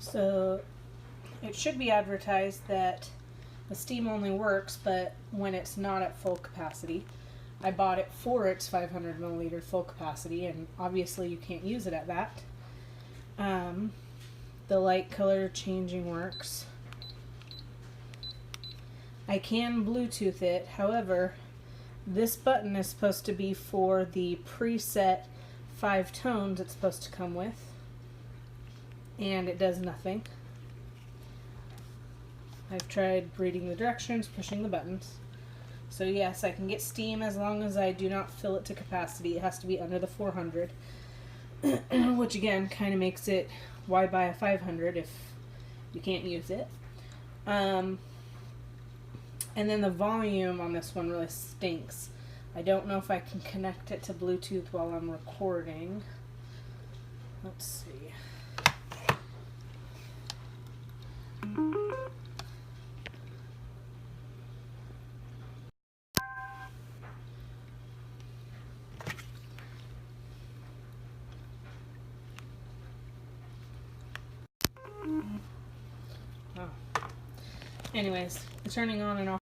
So it should be advertised that the steam only works, but when it's not at full capacity. I bought it for its 500 milliliter full capacity, and obviously you can't use it at that. The light color changing works. I can Bluetooth it, however, this button is supposed to be for the preset 5 tones it's supposed to come with, and it does nothing. I've tried reading the directions, pushing the buttons. So yes, I can get steam as long as I do not fill it to capacity. It has to be under the 400, which again kind of makes it, why buy a 500 if you can't use it? And then the volume on this one really stinks. I don't know if I can connect it to Bluetooth while I'm recording. Let's see. Oh. Anyways, turning on and off